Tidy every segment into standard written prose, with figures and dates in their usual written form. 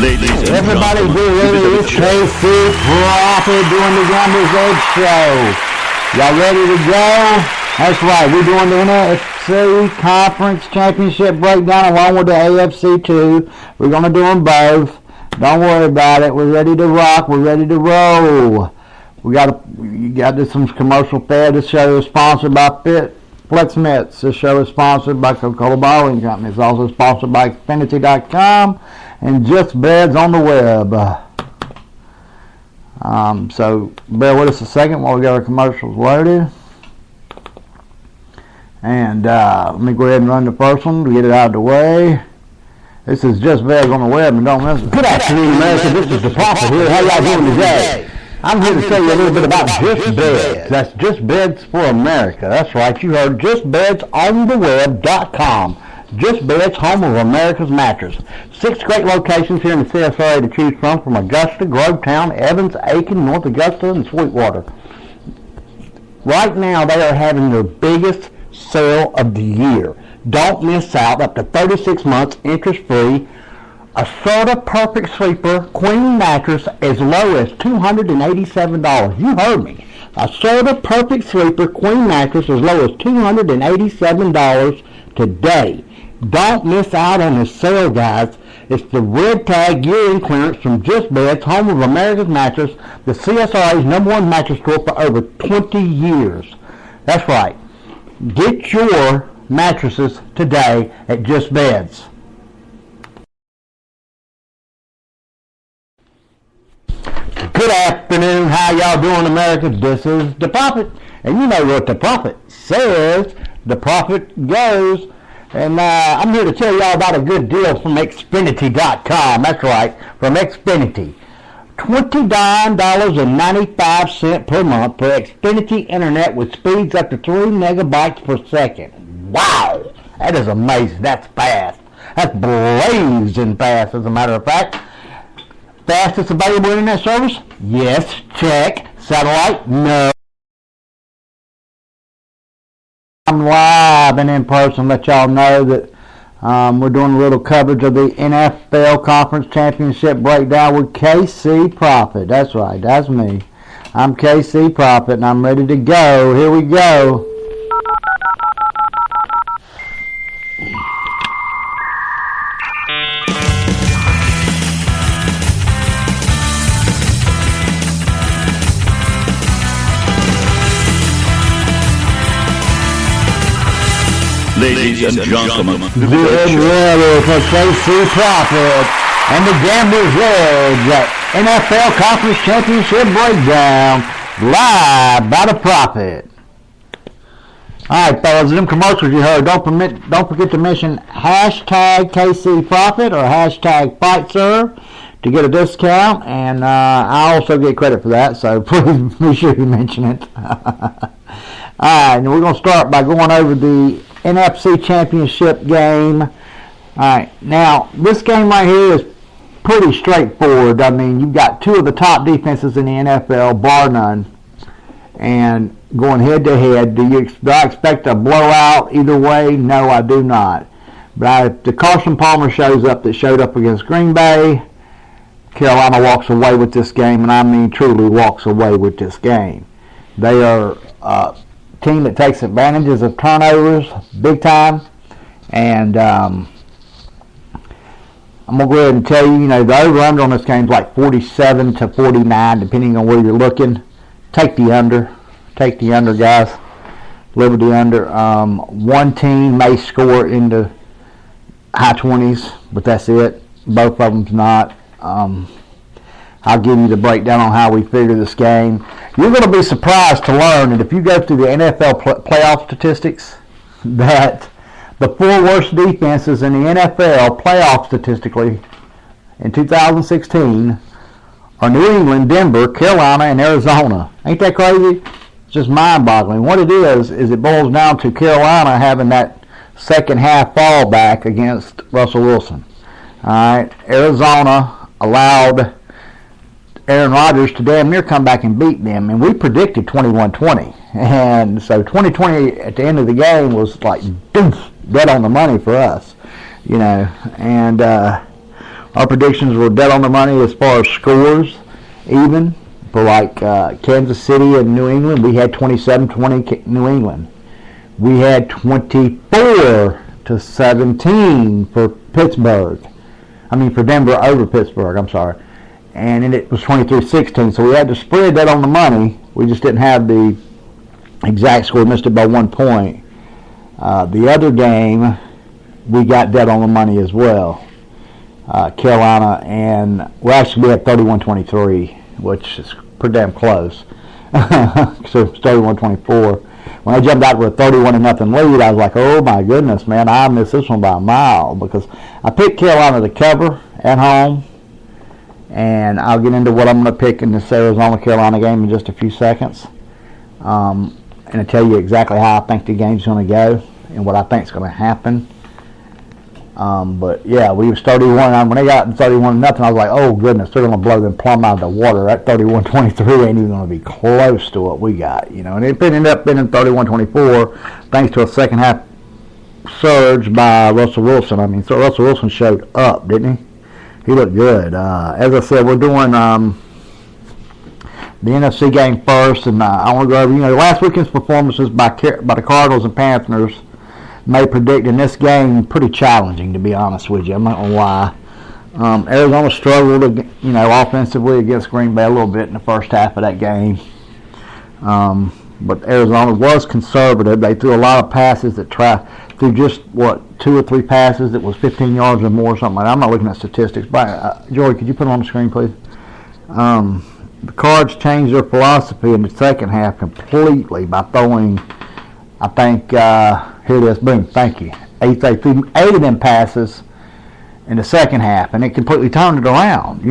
Ladies and Everybody gentlemen, be ready. It's KC Profit doing the Gamblers Edge Show. Y'all ready to go? That's right. We're doing the NFC Conference Championship breakdown along with the AFC too. We're going to do them both. Don't worry about it. We're ready to rock. We're ready to roll. You got some commercial fare. This show is sponsored by Flex Mets. This show is sponsored by Coca-Cola Bottling Company. It's also sponsored by Xfinity.com and Just Beds on the web. So bear with us a second while we get our commercials loaded. And let me go ahead and run the first one to get it out of the way. This is Just Beds on the web, and don't miss it. Good afternoon, America. This is the Prophet here. How y'all doing today? I'm here to tell you a little bit about Just Beds. That's Just Beds for America. That's right. You heard JustBedsOnTheWeb.com. Just Beds, home of America's mattress. 6 great locations here in the CSRA to choose from Augusta, Grovetown, Evans, Aiken, North Augusta, and Sweetwater. Right now, they are having their biggest sale of the year. Don't miss out. Up to 36 months, interest-free. A Perfect Sleeper Queen mattress as low as $287. You heard me. A Perfect Sleeper Queen mattress as low as $287 today. Don't miss out on this sale, guys. It's the Red Tag year-end clearance from Just Beds, home of America's mattress, the CSRA's #1 mattress store for over 20 years. That's right. Get your mattresses today at Just Beds. Good afternoon. How y'all doing, America? This is the Prophet. And you know what the Prophet says. The Prophet goes. And I'm here to tell y'all about a good deal from Xfinity.com. That's right, from Xfinity. $29.95 per month for Xfinity Internet with speeds up to 3 megabytes per second. Wow! That is amazing. That's fast. That's blazing fast, as a matter of fact. Fastest available internet service? Yes. Check. Satellite? No. I'm live and in person. Let y'all know that we're doing a little coverage of the NFL Conference Championship breakdown with KC Profit. That's right. That's me. I'm KC Profit and I'm ready to go. Here we go. ladies and gentlemen, Get ready for KC Profit and the Gamblers Edge NFL Conference Championship breakdown live by the Prophet. All right, fellas, them commercials you heard. Don't forget to mention hashtag KC Profit or hashtag FightServe to get a discount, and I also get credit for that. So please be sure you mention it. All right, and we're going to start by going over the NFC Championship game. All right, now this game right here is pretty straightforward. I mean, you've got 2 of the top defenses in the NFL, bar none, and going head to head. Do I expect a blowout either way? No, I do not. But if the Carson Palmer shows up that showed up against Green Bay, Carolina walks away with this game, and I mean truly walks away with this game. They are team that takes advantages of turnovers big time, and I'm gonna go ahead and tell you, the over/under on this game is like 47 to 49, depending on where you're looking. Take the under, guys. Live with the under. One team may score in the high 20s, but that's it. Both of them's not. I'll give you the breakdown on how we figure this game. You're going to be surprised to learn that if you go through the NFL playoff statistics, that the 4 worst defenses in the NFL playoff statistically in 2016 are New England, Denver, Carolina, and Arizona. Ain't that crazy? It's just mind-boggling. What it is it boils down to Carolina having that second half fallback against Russell Wilson. All right, Arizona allowed Aaron Rodgers to damn near come back and beat them, and we predicted 21-20, and so 20-20 at the end of the game was like dead on the money for us, and Our predictions were dead on the money as far as scores, even. For like Kansas City and New England, we had 27-20 New England. We had 24-17 for Pittsburgh. For Denver over Pittsburgh, I'm sorry. And then it was 23-16, so we had the spread dead on the money. We just didn't have the exact score, missed it by 1 point. The other game, we got dead on the money as well. Carolina and, we had 31-23, which is pretty damn close. So it's 31-24. When I jumped out with a 31-0 lead, I was like, oh my goodness, man, I missed this one by a mile, because I picked Carolina to cover at home, and I'll get into what I'm going to pick in this Arizona-Carolina game in just a few seconds, and I'll tell you exactly how I think the game's going to go and what I think is going to happen. But yeah, we was 31. When they got 31-0, I was like, oh goodness, they're going to blow them plumb out of the water. That 31-23 ain't even going to be close to what we got, And it ended up being 31-24 thanks to a second half surge by Russell Wilson. So Russell Wilson showed up, didn't he? He looked good. As I said, we're doing the NFC game first, and I want to go over, last weekend's performances by the Cardinals and Panthers may predict in this game pretty challenging, to be honest with you. I'm not going to lie. Arizona struggled, offensively against Green Bay a little bit in the first half of that game. But Arizona was conservative. They threw a lot of passes threw just, 2 or 3 passes that was 15 yards or more or something like that. I'm not looking at statistics. But, Joey, could you put it on the screen, please? The Cards changed their philosophy in the second half completely by throwing, I think, here it is, boom, thank you. 8 of them passes in the second half, and it completely turned it around,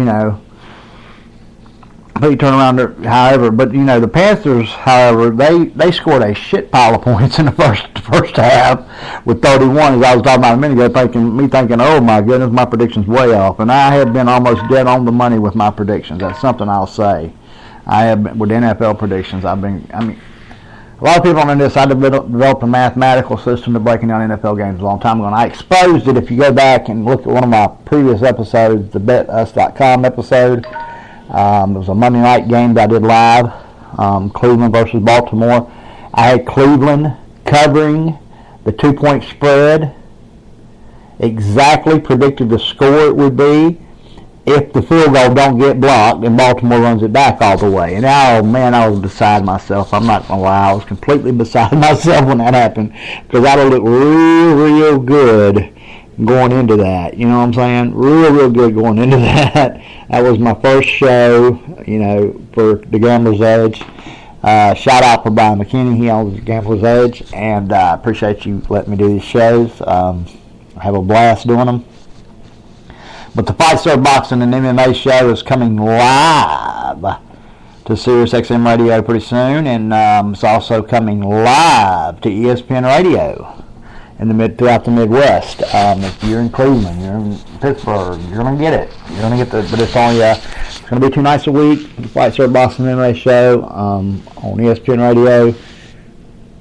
Completely turned around, however, but, the Panthers, however, they scored a shit pile of points in the first half with 31, as I was talking about a minute ago, thinking, oh my goodness, my prediction's way off, and I have been almost dead on the money with my predictions. That's something I'll say. I have been, with NFL predictions, a lot of people on this, I developed a mathematical system to breaking down NFL games a long time ago, and I exposed it. If you go back and look at one of my previous episodes, the BetUs.com episode, it was a Monday night game that I did live, Cleveland versus Baltimore. I had Cleveland covering the 2-point spread, exactly predicted the score it would be if the field goal don't get blocked and Baltimore runs it back all the way. And oh man, I was beside myself. I'm not gonna lie, I was completely beside myself when that happened, because I looked real good going into that. You know what I'm saying? Real good going into that. That was my first show, for the Gambler's Edge. Shout out for Brian McKinney. He owns the Gambler's Edge, and I appreciate you letting me do these shows. I have a blast doing them. But the Fight Serve Boxing and MMA show is coming live to Sirius XM Radio pretty soon, and it's also coming live to ESPN Radio throughout the Midwest. If you're in Cleveland, you're in Pittsburgh, you're gonna get it. You're gonna get but it's only it's gonna be 2 nights a week. The Fight Serve Boxing and MMA show on ESPN Radio.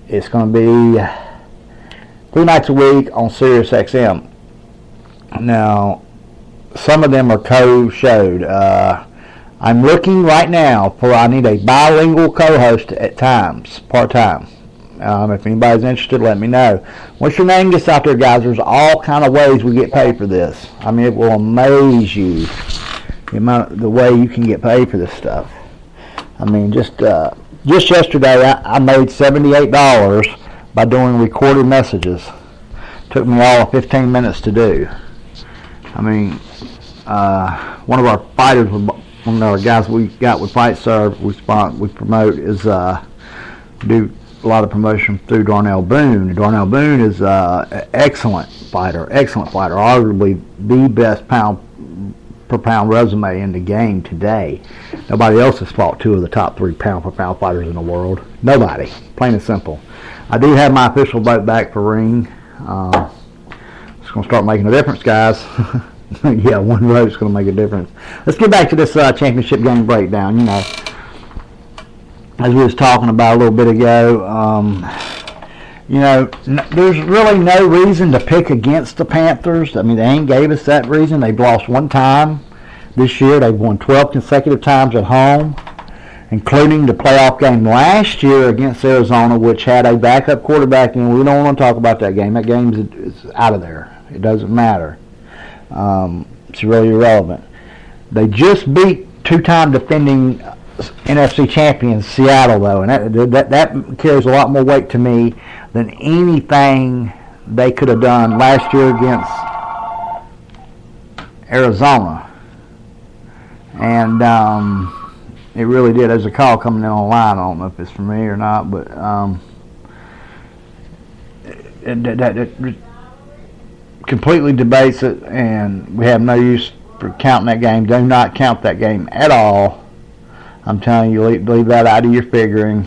It's gonna be 3 nights a week on Sirius XM. Now, some of them are co-showed. I'm looking right now I need a bilingual co-host at times, part-time. If anybody's interested, let me know. Once your name gets out there, guys, there's all kind of ways we get paid for this. It will amaze you the way you can get paid for this stuff. Just yesterday, I made $78 by doing recorded messages. Took me all of 15 minutes to do. One of our fighters, one of our guys we got with Fight Serve, we promote, is do a lot of promotion through Darnell Boone. Darnell Boone is an excellent fighter, arguably the best pound per pound resume in the game today. Nobody else has fought 2 of the top 3 pound per pound fighters in the world. Nobody, plain and simple. I do have my official vote back for Ring. It's going to start making a difference, guys. Yeah, 1 vote's going to make a difference. Let's get back to this championship game breakdown. As we was talking about a little bit ago, there's really no reason to pick against the Panthers. I mean, they ain't gave us that reason. They've lost one time this year. They've won 12 consecutive times at home, including the playoff game last year against Arizona, which had a backup quarterback, and we don't want to talk about that game. That game is out of there. It doesn't matter. It's really irrelevant. They just beat two-time defending NFC champions Seattle, though, and that carries a lot more weight to me than anything they could have done last year against Arizona. And it really did. There's a call coming in online. I don't know if it's for me or not, but it completely debates it, and we have no use for counting that game. Do not count that game at all. I'm telling you, leave that out of your figuring.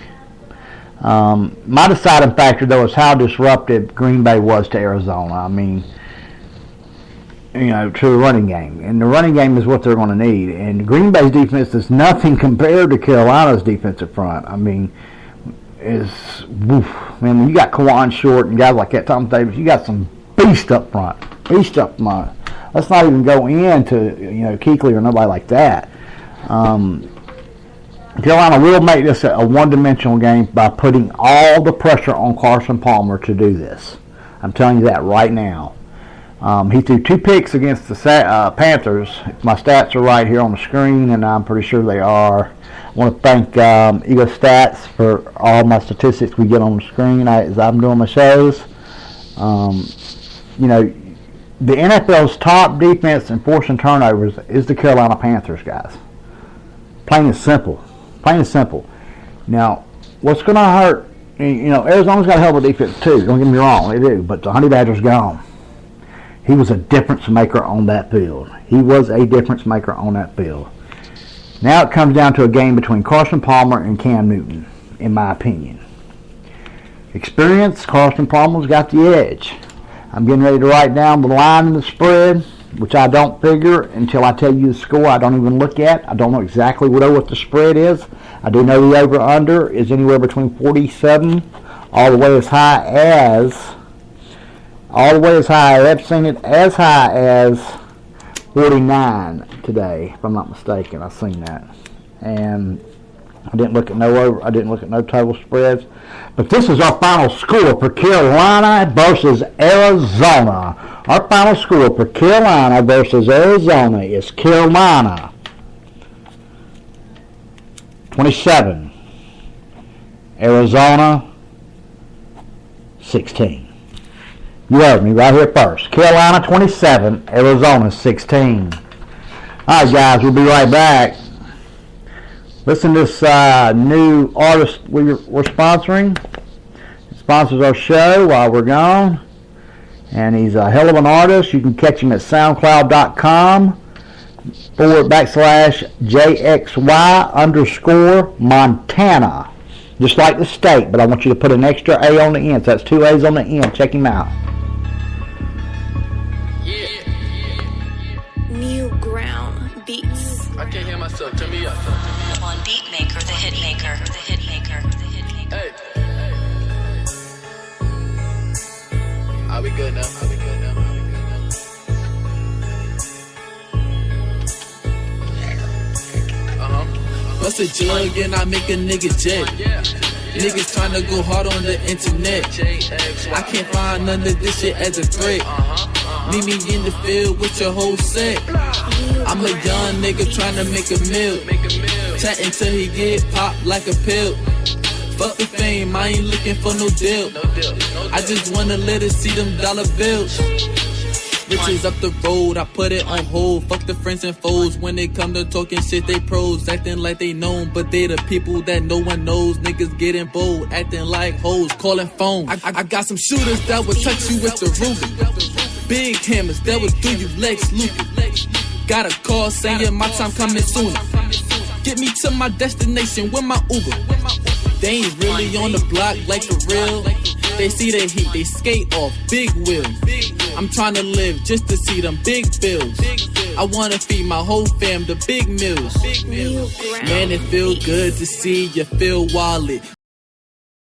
My deciding factor, though, is how disruptive Green Bay was to Arizona. I mean, to the running game. And the running game is what they're going to need. And Green Bay's defense is nothing compared to Carolina's defensive front. I mean, when you got Kawan Short and guys like that, Tom Davis, you got some beast up front. Let's not even go into, Kuechly or nobody like that. Carolina will make this a one-dimensional game by putting all the pressure on Carson Palmer to do this. I'm telling you that right now. He threw 2 picks against the Panthers. If my stats are right here on the screen, and I'm pretty sure they are. I want to thank Eagle Stats for all my statistics we get on the screen as I'm doing my shows. The NFL's top defense in forcing turnovers is the Carolina Panthers, guys. Plain and simple. Now, what's going to hurt, Arizona's got a hell of a defense too, don't get me wrong, they do, but the Honey Badger's gone. He was a difference maker on that field. Now it comes down to a game between Carson Palmer and Cam Newton, in my opinion. Experience, Carson Palmer's got the edge. I'm getting ready to write down the line and the spread, which I don't figure until I tell you the score. I don't even look at. I don't know exactly what the spread is. I do know the over-under is anywhere between 47 all the way as high as I've seen it as high as 49 today, if I'm not mistaken. I've seen that. And I didn't look at no total spreads. But this is our final score for Carolina versus Arizona. Our final score for Carolina versus Arizona is Carolina 27, Arizona 16. You heard me right here first. Carolina 27, Arizona 16. All right, guys, we'll be right back. Listen to this new artist we're sponsoring. He sponsors our show while we're gone. And he's a hell of an artist. You can catch him at soundcloud.com/JXY_Montana. Just like the state, but I want you to put an extra A on the end. So that's 2 A's on the end. Check him out. New Ground Beats. I can't hear myself. Turn me up. On Beatmaker, the hitmaker, the hitmaker, the hitmaker. Hey. Are we good now? Bust a jug and I make a nigga jet. Niggas tryna go hard on the internet. I can't find none of this shit as a threat. Meet me in the field with your whole set. I'm a young nigga tryna make a meal. Chatting till he get popped like a pill. Fuck the fame, I ain't looking for no deal. I just wanna let her see them dollar bills. Riches up the road, I put it on hold. Fuck the friends and foes. When they come to talking shit, they pros. Acting like they known, but they the people that no one knows. Niggas getting bold, acting like hoes, calling phones. I got some shooters that would touch you with the Ruger. Big hammers that would do you Lex Luger. Got a call saying my time coming sooner. Get me to my destination with my Uber. They ain't really on the block like for real. They see the heat, they skate off big wheels. I'm trying to live just to see them big bills. I wanna feed my whole fam the big meals. Man, it feel good to see your Phil wallet.